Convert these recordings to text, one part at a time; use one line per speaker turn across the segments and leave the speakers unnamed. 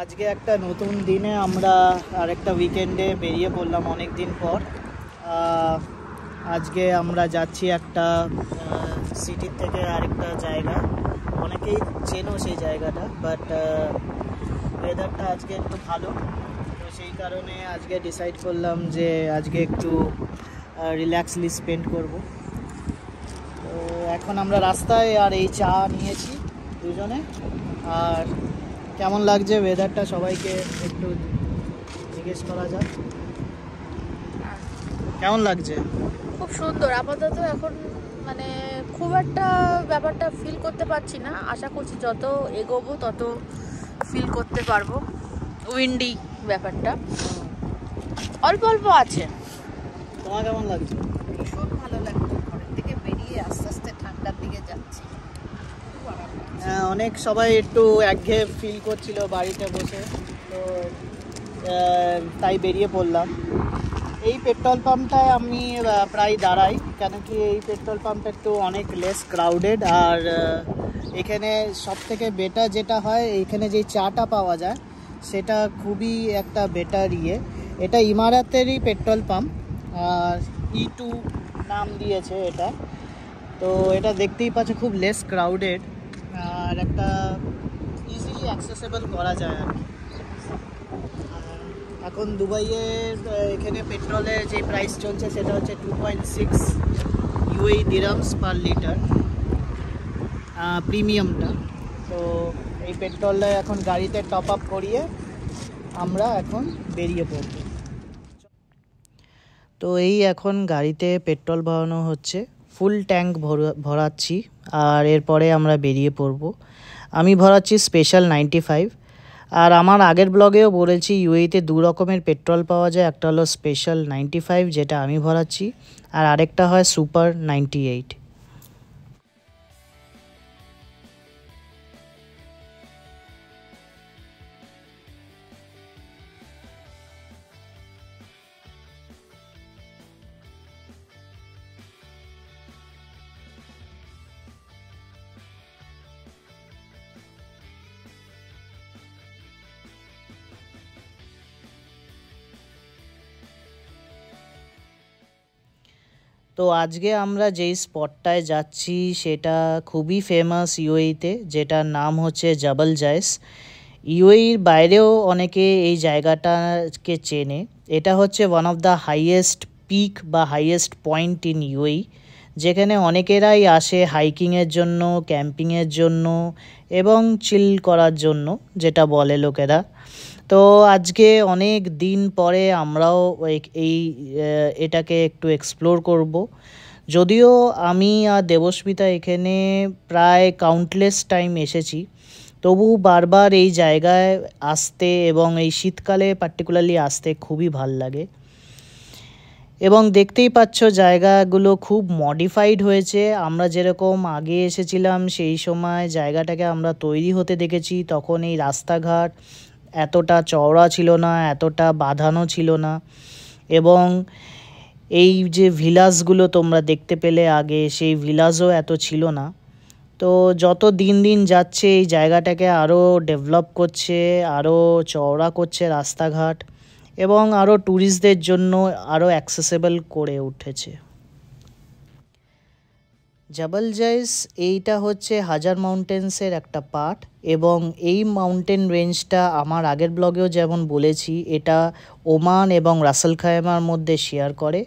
আজকে একটা নতুন দিনে আমরা আরেকটা উইকেন্ডে বেরিয়ে পড়লাম অনেক দিন পর। আজকে আমরা যাচ্ছি একটা সিটির থেকে আরেকটা জায়গা, অনেকেই চেনো সেই জায়গাটা, বাট ওয়েদারটা আজকে একটু ভালো, তো সেই কারণে আজকে ডিসাইড করলাম যে আজকে একটু রিল্যাক্সলি স্পেন্ড করব। তো এখন আমরা রাস্তায়, আর এই চা নিয়েছি দুজনে। আর কেমন লাগছে ওয়েদারটা সবাইকে একটু জিজ্ঞেস করা যাক, কেমন লাগছে?
খুব সুন্দর। আপাতত এখন মানে খুব একটা ব্যাপারটা ফিল করতে পারছি না, আশা করছি যত এগোবো তত ফিল করতে পারবো। উইন্ডি ব্যাপারটা অল্প অল্প আছে।
তোমার কেমন লাগছে?
ভীষণ ভালো লাগছে, ঘরের থেকে বেরিয়ে আস্তে আস্তে ঠান্ডার দিকে যাচ্ছি।
হ্যাঁ, অনেক সবাই একটু একঘেয়ে ফিল করছিল বাড়িতে বসে, তো তাই বেরিয়ে পড়লাম। এই পেট্রোল পাম্পটায় আমি প্রায় দাঁড়াই, কেন কি এই পেট্রোল পাম্পটা একটু অনেক লেস ক্রাউডেড। আর এখানে সব থেকে বেটার যেটা হয়, এইখানে যে চাটা পাওয়া যায় সেটা খুবই একটা বেটার এটা ইমারাতেরই পেট্রোল পাম্প, আর E2 নাম দিয়েছে এটা। তো এটা দেখতেই পাচ্ছ খুব লেস ক্রাউডেড, আর একটা ইজিলি অ্যাক্সেসেবল করা যায় আর কি। এখন দুবাইয়ে এখানে পেট্রোলের যে প্রাইস চলছে সেটা হচ্ছে 2.6 UAE দিরহামস পার লিটার, প্রিমিয়ামটা। তো এই পেট্রোলটা এখন গাড়িতে টপ আপ করিয়ে আমরা এখন বেরিয়ে পড়ব। তো এই এখন গাড়িতে পেট্রোল ভরানো হচ্ছে, ফুল ট্যাঙ্ক ভরাচ্ছি, আর এরপরে আমরা বেরিয়ে পড়ব। আমি ভরাচ্ছি স্পেশাল 95। আর আমার আগের ব্লগেও বলেছি ইউএইতে দু রকমের পেট্রোল পাওয়া যায়, একটা হলো স্পেশাল 95 যেটা আমি ভরাচ্ছি, আর আরেকটা হয় সুপার 98। তো আজকে আমরা যেই স্পটটায় যাচ্ছি সেটা খুবই ফেমাস ইউএইতে, যেটার নাম হচ্ছে জাবাল জায়েস। ইউএইর বাইরেও অনেকে এই জায়গাটাকে চেনে। এটা হচ্ছে one of the highest peak বা হাইয়েস্ট পয়েন্ট ইন ইউএই, যেখানে অনেকেরাই আসে হাইকিংয়ের জন্য, ক্যাম্পিংয়ের জন্য এবং চিল করার জন্য, যেটা বলে লোকেরা। তো আজকে অনেক দিন পরে আমরাও এটাকে একটু এক্সপ্লোর করব। যদিও আমি আর দেবস্মিতা এখানে প্রায় কাউন্টলেস টাইম এসেছি, তবু বারবার এই জায়গায় আসতে এবং এই শীতকালে পার্টিকুলারলি আসতে খুবই ভাল লাগে। এবং দেখতেই পাচ্ছ জায়গাগুলো খুব মডিফাইড হয়েছে। আমরা যেরকম আগে এসেছিলাম সেই সময় জায়গাটাকে আমরা তৈরি হতে দেখেছি, তখন এই রাস্তাঘাট এতটা চওড়া ছিল না, এতটা বাঁধানো ছিল না, এবং এই যে ভিলাসগুলো তোমরা দেখতে পেলে আগে, সেই ভিলাসও এত ছিল না। তো যত দিন দিন যাচ্ছে এই জায়গাটাকে আরও ডেভেলপ করছে, আরও চওড়া করছে রাস্তাঘাট, এবং আরও ট্যুরিস্টদের জন্য আরও অ্যাক্সেসেবল করে উঠেছে। জাবাল জায়েস এইটা হচ্ছে হাজার মাউন্টেন্সের একটা পার্ট, এবং এই মাউন্টেন রেঞ্জটা আমার আগের ব্লগেও যেমন বলেছি, এটা ওমান এবং রাসেল খাইমার মধ্যে শেয়ার করে।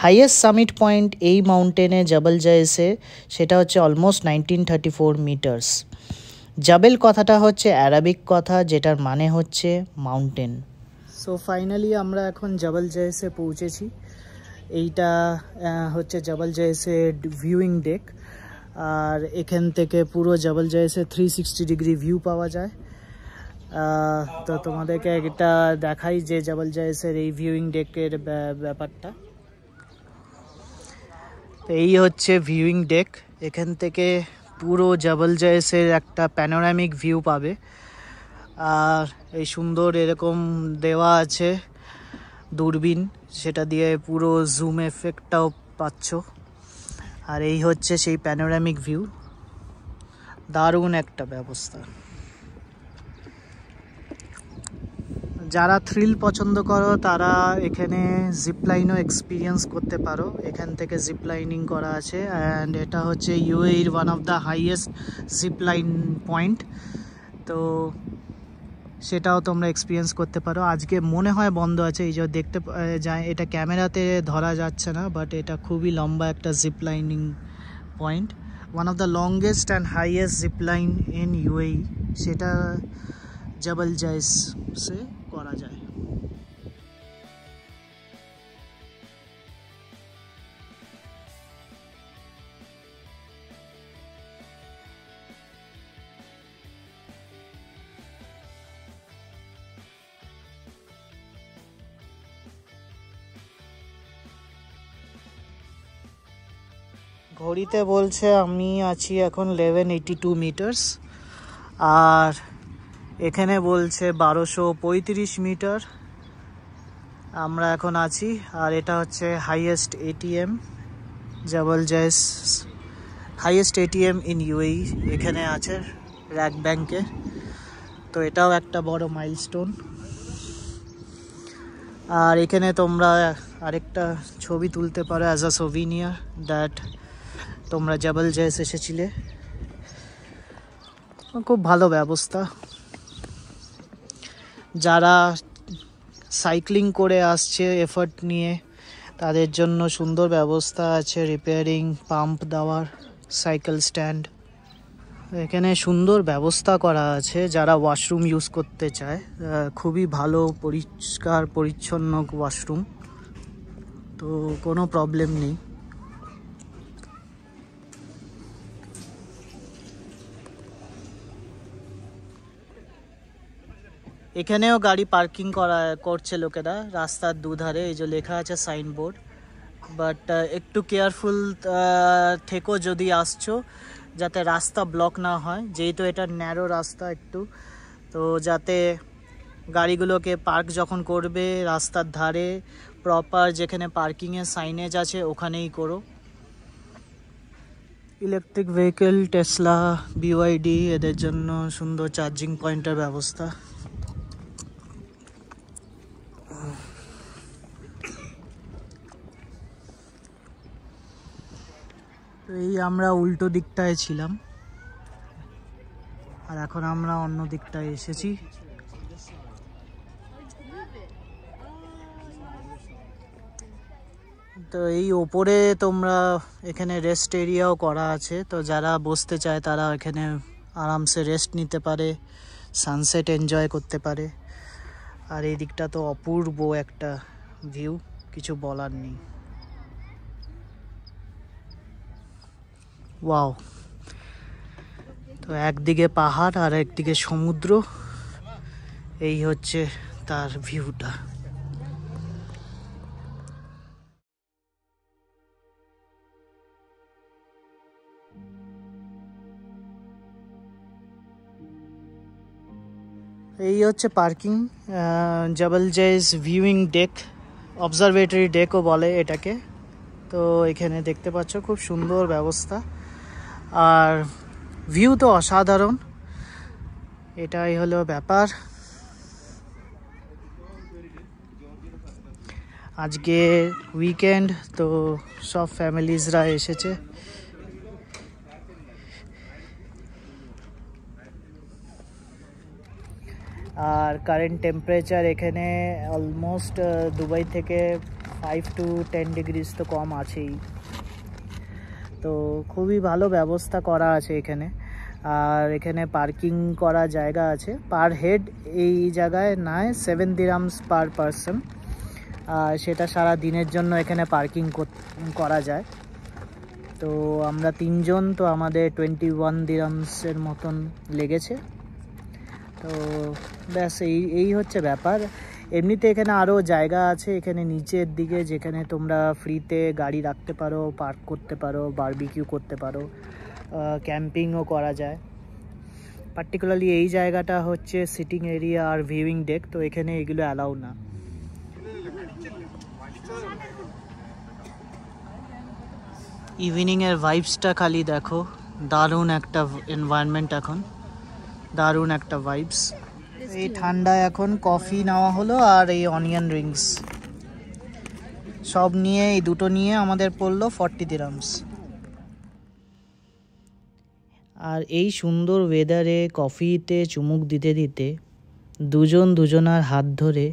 হাইয়েস্ট সামিট পয়েন্ট এই মাউন্টেনে জাবাল জায়েসে, সেটা হচ্ছে অলমোস্ট 1934 মিটার্স। জাবেল কথাটা হচ্ছে অ্যারাবিক কথা, যেটার মানে হচ্ছে মাউন্টেন। সো ফাইনালি আমরা এখন জাবাল জায়েসে পৌঁছেছি। এইটা হচ্ছে জাবাল জায়েসের ভিউইং ডেক, আর এখান থেকে পুরো জাবাল জায়েসের 360 ডিগ্রি ভিউ পাওয়া যায়। তো তোমাদেরকে এটা দেখাই যে জাবাল জায়েসের এই ভিউইং ডেকের ব্যাপারটা। তো এই হচ্ছে ভিউইং ডেক, এখান থেকে পুরো জাবাল জায়েসের একটা প্যানোরামিক ভিউ পাবে। আর এই সুন্দর এরকম দেওয়া আছে দূরবীন, সেটা দিয়ে পুরো জুম এফেক্টটাও পাচ্ছ। আর এই হচ্ছে সেই প্যানোরামিক ভিউ, দারুণ একটা ব্যবস্থা। যারা থ্রিল পছন্দ করো তারা এখানে জিপলাইনও এক্সপিরিয়েন্স করতে পারো। এখান থেকে জিপলাইনিং করা আছে অ্যান্ড এটা হচ্ছে ইউএইর one of the highest zipline point, তো সেটাও তোমরা এক্সপিরিয়েন্স করতে পারো। আজকে মনে হয় বন্ধ আছে, এই যে দেখতে যায়, এটা ক্যামেরাতে ধরা যাচ্ছে না, বাট এটা খুবই লম্বা একটা ziplining point, one of the longest and highest zipline in UAE, সেটা জাবাল জাইসে করা যায়। ঘড়িতে বলছে আমি আছি এখন 1182 মিটার্স, আর এখানে বলছে 1235 মিটার আমরা এখন আছি। আর এটা হচ্ছে highest ATM, Jebel Jais highest ATM in UAE এখানে আছে র্যাক ব্যাংকে, তো এটাও একটা বড় মাইলস্টোন। আর এখানে তোমরা আরেকটা ছবি তুলতে পারো অ্যাজ আ সোভিনিয়ার দ্যাট তোমরা জাবাল জাইস এসেছিলে। খুব ভালো ব্যবস্থা, যারা সাইক্লিং করে আসছে এফর্ট নিয়ে তাদের জন্য সুন্দর ব্যবস্থা আছে, রিপেয়ারিং, পাম্প দেওয়ার, সাইকেল স্ট্যান্ড, এখানে সুন্দর ব্যবস্থা করা আছে। যারা ওয়াশরুম ইউজ করতে চায়, খুবই ভালো পরিষ্কার পরিচ্ছন্ন ওয়াশরুম, তো কোনো প্রবলেম নেই। এখানেও গাড়ি পার্কিং করছে লোকেরা রাস্তার দুধারে, এই যে লেখা আছে সাইনবোর্ড, বাট একটু কেয়ারফুল থেকো যদি আসছো, যাতে রাস্তা ব্লক না হয়, যেহেতু এটা ন্যারো রাস্তা একটু, তো যাতে গাড়িগুলোকে পার্ক যখন করবে রাস্তার ধারে প্রপার যেখানে পার্কিংয়ের সাইনেজ আছে ওখানেই করো। ইলেকট্রিক ভেহিকেল, টেসলা, বিওয়াইডি এদের জন্য সুন্দর চার্জিং পয়েন্টের ব্যবস্থা। তো এই আমরা উল্টো দিকটায় ছিলাম, আর এখন আমরা অন্য দিকটায় এসেছি। তো এই ওপরে তোমরা এখানে রেস্ট এরিয়াও করা আছে, তো যারা বসতে চায় তারা এখানে আরামসে রেস্ট নিতে পারে, সানসেট এনজয় করতে পারে। আর এই দিকটা তো অপূর্ব একটা ভিউ, কিছু বলার নেই। ওয়াও, তো একদিকে পাহাড় আর একদিকে সমুদ্র, এই হচ্ছে তার ভিউটা। এই হচ্ছে পার্কিং, জাবাল জাইস ভিউইং ডেক, অবজারভেটরি ডেকও বলে এটাকে। তো এখানে দেখতে পাচ্ছ খুব সুন্দর ব্যবস্থা, আর ভিউ তো অসাধারণ, এটাই হলো ব্যাপার। আজকে উইকেন্ড, তো সব ফ্যামিলিজরা এসেছে। আর কারেন্ট টেম্পারেচার এখানে অলমোস্ট দুবাই থেকে 5 to 10 ডিগ্রিজ তো কম আছেই, তো খুবই ভালো ব্যবস্থা করা আছে এখানে। আর এখানে পার্কিং করা জায়গা আছে, পার হেড এই জায়গায় নেয় 7 দিরহামস পার পারসন, আর সেটা সারা দিনের জন্য এখানে পার্কিং করা যায়। তো আমরা 3 জন, তো আমাদের 21 দিরহামসের মতন লেগেছে। তো ব্যাস এই হচ্ছে ব্যাপার। এমনিতে এখানে আরও জায়গা আছে এখানে নিচের দিকে, যেখানে তোমরা ফ্রিতে গাড়ি রাখতে পারো, পার্ক করতে পারো, বারবিকিউ করতে পারো, ক্যাম্পিংও করা যায়। পার্টিকুলারলি এই জায়গাটা হচ্ছে সিটিং এরিয়া আর ভিউইং ডেক, তো এখানে এগুলো অ্যালাউ না। ইভিনিংয়ের ভাইবসটা খালি দেখো, দারুণ একটা এনভায়রনমেন্ট, এখন দারুণ একটা ভাইবস। এই ঠান্ডায় এখন কফি নেওয়া হলো আর এই অনিয়ন রিংস সব নিয়ে এই দুটো নিয়ে আমাদের পড়লো 40 দিরহামস। আর এই সুন্দর ওয়েদারে কফিতে চুমুক দিতে দিতে দুজনার হাত ধরে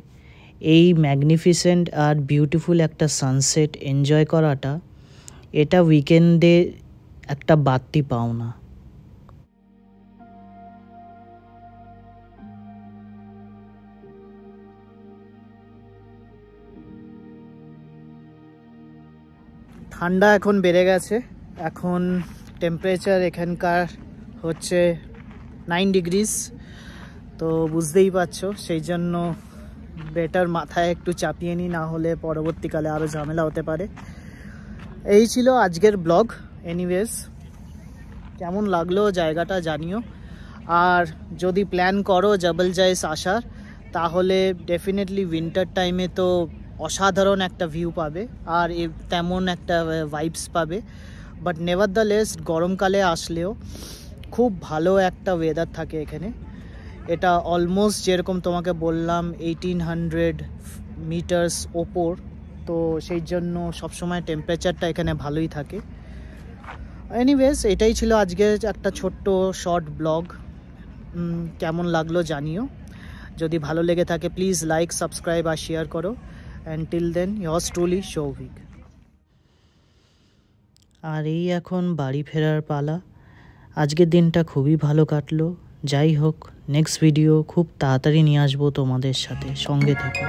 এই ম্যাগনিফিসেন্ট আর বিউটিফুল একটা সানসেট এনজয় করাটা এটা উইকেন্ডে একটা বাড়তি পাওনা। ঠান্ডা এখন বেড়ে গেছে, এখন টেম্পারেচার এখানকার হচ্ছে 9 ডিগ্রিজ। তো বুঝতেই পারছো, সেই জন্য বেটার মাথায় একটু চাপিয়ে নিই, না হলে পরবর্তীকালে আরও ঝামেলা হতে পারে। এই ছিল আজকের ব্লগ। এনিওয়েজ, কেমন লাগলো জায়গাটা জানিও। আর যদি প্ল্যান করো জাবল জাইস আসার, তাহলে ডেফিনেটলি উইন্টার টাইমে তো অসাধারণ একটা ভিউ পাবে আর তেমন একটা ভাইবস পাবে। বাট নেভারদালেস গরমকালে আসলেও খুব ভালো একটা ওয়েদার থাকে এখানে। এটা অলমোস্ট যেরকম তোমাকে বললাম 1800 মিটার্স ওপর, তো সেই জন্য সবসময় টেম্পারেচারটা এখানে ভালোই থাকে। এনিওয়েজ, এটাই ছিল আজকের একটা ছোট্ট শর্ট ব্লগ। কেমন লাগলো জানিও। যদি ভালো লেগে থাকে প্লিজ লাইক, সাবস্ক্রাইব আর শেয়ার করো। Until then, yours truly, Shovik. আর এই এখন বাড়ি ফেরার পালা। আজকের দিনটা খুবই ভালো কাটলো। যাই হোক, নেক্সট ভিডিও খুব তাড়াতাড়ি নিয়ে আসবো তোমাদের সাথে, সঙ্গে থেকো।